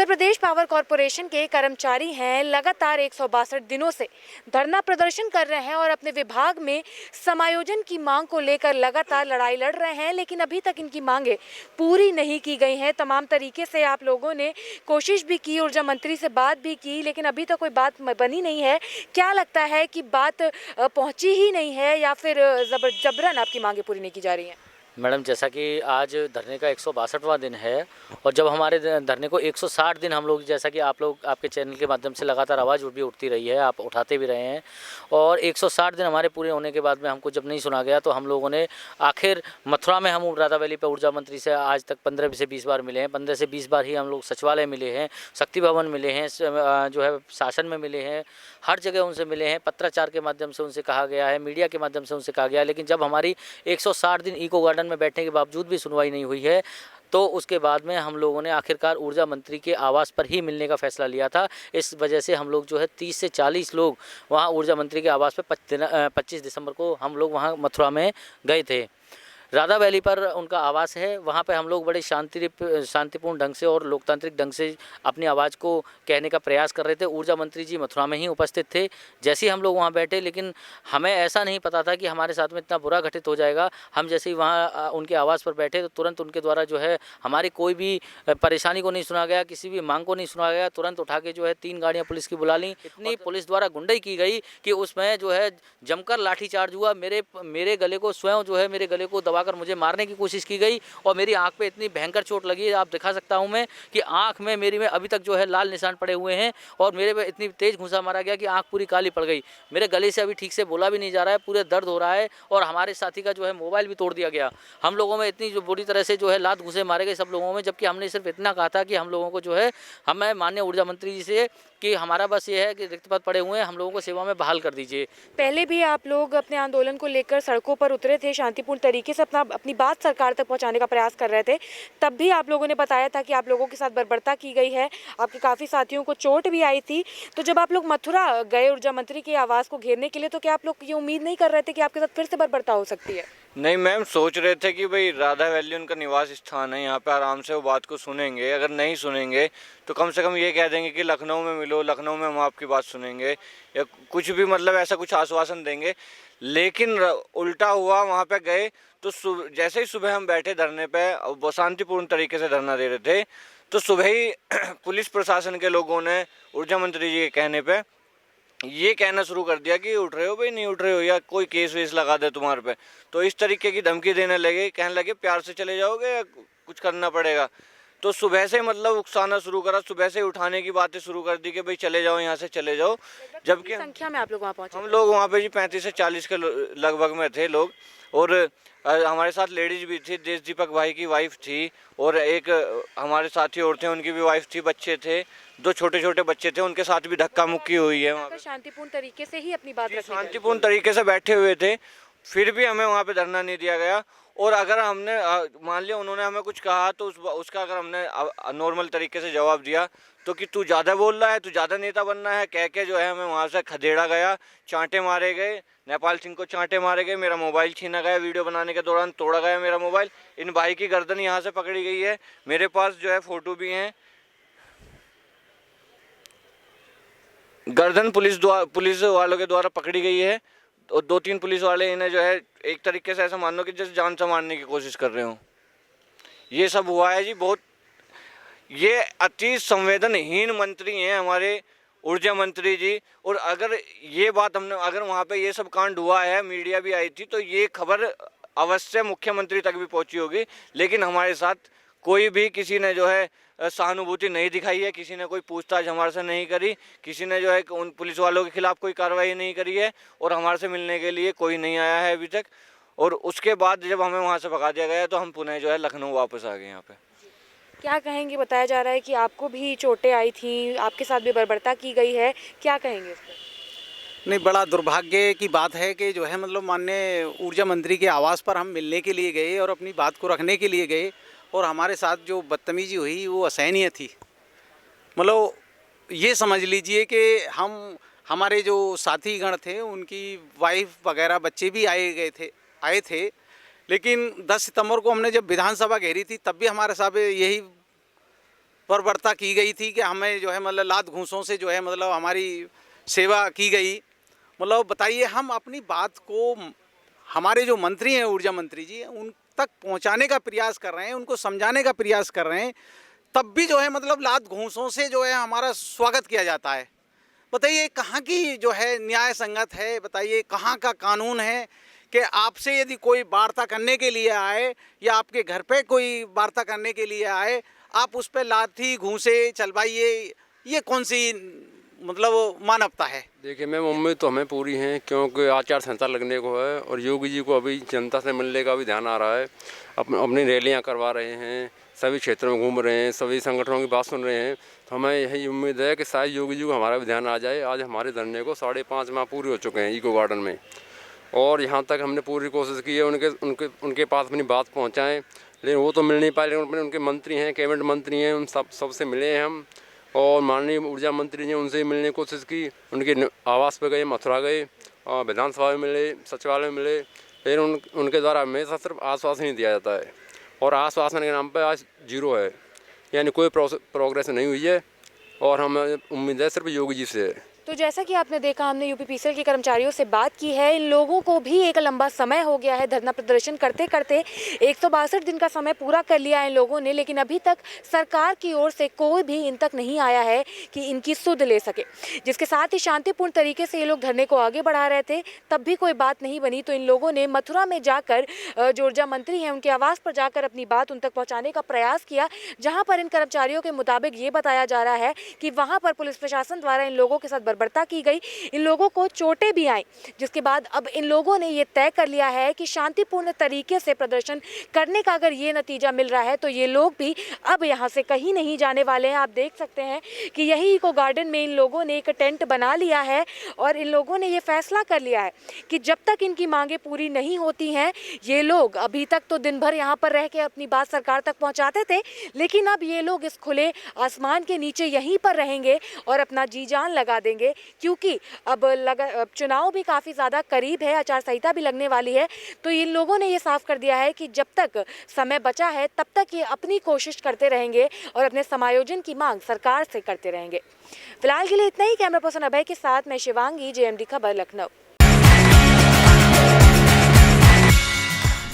Uttar Pradesh power corporation के कर्मचारी हैं, लगातार 162 दिनों से धरना प्रदर्शन कर रहे हैं और अपने विभाग में समायोजन की मांग को लेकर लगातार लड़ाई लड़ रहे हैं, लेकिन अभी तक इनकी मांगें पूरी नहीं की गई हैं। तमाम तरीके से आप लोगों ने कोशिश भी की, ऊर्जा मंत्री से बात भी की, लेकिन अभी तक कोई बात बनी नहीं है। क्या लगता है कि बात पहुंची ही नहीं है या फिर जबरन आपकी मांगें पूरी नहीं की जा रही हैं? मैडम, जैसा कि आज धरने का 162वां दिन है और जब हमारे धरने को 160 दिन हम लोग, जैसा कि आप लोग आपके चैनल के माध्यम से लगातार आवाज़ भी उठती रही है, आप उठाते भी रहे हैं, और 160 दिन हमारे पूरे होने के बाद में हमको जब नहीं सुना गया तो हम लोगों ने आखिर मथुरा में, हम राधा वैली पर ऊर्जा मंत्री से आज तक 15 से 20 बार मिले हैं। 15 से 20 बार ही हम लोग सचिवालय मिले हैं, शक्ति भवन मिले हैं, जो है शासन में मिले हैं, हर जगह उनसे मिले हैं। पत्राचार के माध्यम से उनसे कहा गया है, मीडिया के माध्यम से उनसे कहा गया है, लेकिन जब हमारी 160 दिन इको गार्डन में बैठने के बावजूद भी सुनवाई नहीं हुई है, तो उसके बाद में हम लोगों ने आखिरकार ऊर्जा मंत्री के आवास पर ही मिलने का फैसला लिया था। इस वजह से हम लोग जो है 30 से 40 लोग वहां ऊर्जा मंत्री के आवास पर 25 दिसंबर को हम लोग वहां मथुरा में गए थे। राधा वैली पर उनका आवास है, वहाँ पे हम लोग बड़े शांतिपूर्ण ढंग से और लोकतांत्रिक ढंग से अपनी आवाज़ को कहने का प्रयास कर रहे थे। ऊर्जा मंत्री जी मथुरा में ही उपस्थित थे। जैसे ही हम लोग वहाँ बैठे, लेकिन हमें ऐसा नहीं पता था कि हमारे साथ में इतना बुरा घटित हो जाएगा। हम जैसे ही वहाँ उनके आवास पर बैठे तो तुरंत उनके द्वारा जो है हमारी कोई भी परेशानी को नहीं सुना गया, किसी भी मांग को नहीं सुना गया। तुरंत उठा के जो है 3 गाड़ियाँ पुलिस की बुला ली। इतनी पुलिस द्वारा गुंडाई की गई कि उसमें जो है जमकर लाठीचार्ज हुआ। मेरे गले को स्वयं जो है मेरे गले को दबाकर मुझे मारने की कोशिश की गई और मेरी आंख पे इतनी भयंकर चोट लगी है, आप दिखा सकता हूं मैं कि आंख में मेरी में अभी तक जो है लाल निशान पड़े हुए हैं और मेरे पे इतनी तेज घुसा मारा गया कि आंख पूरी काली पड़ गई। मेरे गले से अभी ठीक से बोला भी नहीं जा रहा है, पूरे दर्द हो रहा है। और हमारे साथी का जो है मोबाइल भी तोड़ दिया गया। हम लोगों में इतनी जो बुरी तरह से जो है लात घुसे मारे गए सब लोगों में, जबकि हमने सिर्फ इतना कहा था कि हम लोगों को जो है, हमें माननीय ऊर्जा मंत्री जी से कि हमारा बस ये है कि रिक्त पद पड़े हुए हैं, हम लोगों को सेवा में बहाल कर दीजिए। पहले भी आप लोग अपने आंदोलन को लेकर सड़कों पर उतरे थे, शांतिपूर्ण तरीके से अपनी बात सरकार तक पहुंचाने का प्रयास कर रहे थे। तब भी आप लोगों ने बताया था कि आप लोगों के साथ बर्बरता की गई है, आपके काफ़ी साथियों को चोट भी आई थी। तो जब आप लोग मथुरा गए ऊर्जा मंत्री के आवास को घेरने के लिए, तो क्या आप लोग ये उम्मीद नहीं कर रहे थे कि आपके साथ फिर से बर्बरता हो सकती है? नहीं मैम, सोच रहे थे कि भाई राधा वैली उनका निवास स्थान है, यहाँ पे आराम से वो बात को सुनेंगे। अगर नहीं सुनेंगे तो कम से कम ये कह देंगे कि लखनऊ में मिलो, लखनऊ में हम आपकी बात सुनेंगे, या कुछ भी मतलब ऐसा कुछ आश्वासन देंगे। लेकिन उल्टा हुआ, वहाँ पे गए तो जैसे ही सुबह हम बैठे धरने पे, वो शांतिपूर्ण तरीके से धरना दे रहे थे, तो सुबह ही पुलिस प्रशासन के लोगों ने ऊर्जा मंत्री जी के कहने पे ये कहना शुरू कर दिया कि उठ रहे हो भाई, नहीं उठ रहे हो, या कोई केस वेस लगा दे तुम्हारे पे। तो इस तरीके की धमकी देने लगे, कहने लगे प्यार से चले जाओगे या कुछ करना पड़ेगा। तो सुबह से मतलब उकसाना शुरू करा, सुबह से उठाने की बातें शुरू कर दी कि भाई चले जाओ, यहाँ से चले जाओ। जबकि संख्या में आप लोग वहाँ पहुँचे? हम लोग वहाँ पे जी 35 से 40 के लगभग में थे लोग, और हमारे साथ लेडीज भी थी। देश दीपक भाई की वाइफ थी और एक हमारे साथी और थे, उनकी भी वाइफ थी, बच्चे थे, 2 छोटे छोटे बच्चे थे, उनके साथ भी धक्का मुक्की हुई है। वहाँ शांतिपूर्ण तरीके से ही अपनी बात शांतिपूर्ण तरीके से बैठे हुए थे, फिर भी हमें वहाँ पे धरना नहीं दिया गया। और अगर हमने मान लिया उन्होंने हमें कुछ कहा तो उसका अगर हमने नॉर्मल तरीके से जवाब दिया तो कि तू ज़्यादा बोल रहा है, तू ज़्यादा नेता बनना है, कह के जो है हमें वहाँ से खदेड़ा गया, चांटे मारे गए। नेपाल सिंह को चांटे मारे गए, मेरा मोबाइल छीना गया, वीडियो बनाने के दौरान तोड़ा गया मेरा मोबाइल। इन भाई की गर्दन यहाँ से पकड़ी गई है, मेरे पास जो है फ़ोटो भी हैं। गर्दन पुलिस वालों के द्वारा पकड़ी गई है और 2-3 पुलिस वाले इन्हें जो है एक तरीके से ऐसा मान लो कि जैसे जान से मारने की कोशिश कर रहे हो। ये सब हुआ है जी। बहुत ये अति संवेदनहीन मंत्री हैं हमारे ऊर्जा मंत्री जी। और अगर ये बात अगर वहाँ पे ये सब कांड हुआ है, मीडिया भी आई थी, तो ये खबर अवश्य मुख्यमंत्री तक भी पहुँची होगी। लेकिन हमारे साथ कोई भी किसी ने जो है सहानुभूति नहीं दिखाई है, किसी ने कोई पूछताछ हमारे से नहीं करी, किसी ने जो है उन पुलिस वालों के खिलाफ कोई कार्रवाई नहीं करी है, और हमारे से मिलने के लिए कोई नहीं आया है अभी तक। और उसके बाद जब हमें वहाँ से भगा दिया गया तो हम पुनः जो है लखनऊ वापस आ गए यहाँ पे। क्या कहेंगे? बताया जा रहा है कि आपको भी चोटें आई थी, आपके साथ भी बर्बरता की गई है, क्या कहेंगे इस पर? नहीं, बड़ा दुर्भाग्य की बात है कि जो है मतलब माननीय ऊर्जा मंत्री के आवास पर हम मिलने के लिए गए और अपनी बात को रखने के लिए गए, और हमारे साथ जो बदतमीजी हुई वो असहनीय थी। मतलब ये समझ लीजिए कि हमारे जो साथी गण थे उनकी वाइफ वगैरह बच्चे भी आए थे। लेकिन 10 सितंबर को हमने जब विधानसभा घेरी थी तब भी हमारे साथ यही बर्बरता की गई थी कि हमें जो है मतलब लात घूंसों से जो है मतलब हमारी सेवा की गई। मतलब बताइए, हम अपनी बात को हमारे जो मंत्री हैं, ऊर्जा मंत्री जी, उन तक पहुंचाने का प्रयास कर रहे हैं, उनको समझाने का प्रयास कर रहे हैं, तब भी जो है मतलब लात घूंसों से जो है हमारा स्वागत किया जाता है। बताइए कहाँ की जो है न्याय संगत है, बताइए कहाँ का कानून है कि आपसे यदि कोई वार्ता करने के लिए आए या आपके घर पे कोई वार्ता करने के लिए आए, आप उस पर लाठी घूंसे चलवाइए, ये कौन सी मतलब मानवता है? देखिए मैम, उम्मीद तो हमें पूरी है क्योंकि आचार संहिता लगने को है और योगी जी को अभी जनता से मिलने का भी ध्यान आ रहा है। अपनी रैलियां करवा रहे हैं, सभी क्षेत्रों में घूम रहे हैं, सभी संगठनों की बात सुन रहे हैं। तो हमें यही उम्मीद है कि शायद योगी जी को हमारा भी ध्यान आ जाए। आज हमारे धरने को 5.5 माह पूरे हो चुके हैं इको गार्डन में, और यहाँ तक हमने पूरी कोशिश की है उनके पास अपनी बात पहुँचाएँ, लेकिन वो तो मिल नहीं पाए। लेकिन उनके मंत्री हैं, कैबिनेट मंत्री हैं, उन सबसे मिले हैं हम, और माननीय ऊर्जा मंत्री ने उनसे मिलने की कोशिश की। उनके आवास पे गए, मथुरा गए, और विधानसभा में मिले, सचिवालय में मिले, लेकिन उनके द्वारा हमेशा सिर्फ आश्वासन ही दिया जाता है, और आश्वासन के नाम पर आज 0 है, यानी कोई प्रोग्रेस नहीं हुई है। और हमें उम्मीद है सिर्फ योगी जी से है। तो जैसा कि आपने देखा, हमने यूपीपीसीएल के कर्मचारियों से बात की है। इन लोगों को भी एक लंबा समय हो गया है धरना प्रदर्शन करते करते। 162 दिन का समय पूरा कर लिया है इन लोगों ने, लेकिन अभी तक सरकार की ओर से कोई भी इन तक नहीं आया है कि इनकी सुध ले सके। जिसके साथ ही शांतिपूर्ण तरीके से ये लोग धरने को आगे बढ़ा रहे थे, तब भी कोई बात नहीं बनी। तो इन लोगों ने मथुरा में जाकर जो ऊर्जा मंत्री हैं उनके आवास पर जाकर अपनी बात उन तक पहुँचाने का प्रयास किया, जहाँ पर इन कर्मचारियों के मुताबिक ये बताया जा रहा है कि वहाँ पर पुलिस प्रशासन द्वारा इन लोगों के साथ बर्बरता की गई, इन लोगों को चोटें भी आई। जिसके बाद अब इन लोगों ने ये तय कर लिया है कि शांतिपूर्ण तरीके से प्रदर्शन करने का अगर ये नतीजा मिल रहा है तो ये लोग भी अब यहाँ से कहीं नहीं जाने वाले हैं। आप देख सकते हैं कि यही इको गार्डन में इन लोगों ने एक टेंट बना लिया है, और इन लोगों ने ये फैसला कर लिया है कि जब तक इनकी मांगे पूरी नहीं होती हैं, ये लोग अभी तक तो दिन भर यहाँ पर रह के अपनी बात सरकार तक पहुँचाते थे, लेकिन अब ये लोग इस खुले आसमान के नीचे यहीं पर रहेंगे और अपना जी जान लगा देंगे। क्योंकि अब चुनाव भी काफ़ी ज़्यादा करीब है, आचार संहिता भी लगने वाली है। तो इन लोगों ने ये साफ कर दिया है कि जब तक समय बचा है तब तक ये अपनी कोशिश करते रहेंगे और अपने समायोजन की मांग सरकार से करते रहेंगे। फिलहाल के लिए इतना ही। कैमरा पर्सन अभय के साथ मैं शिवांगी, JMD खबर, लखनऊ।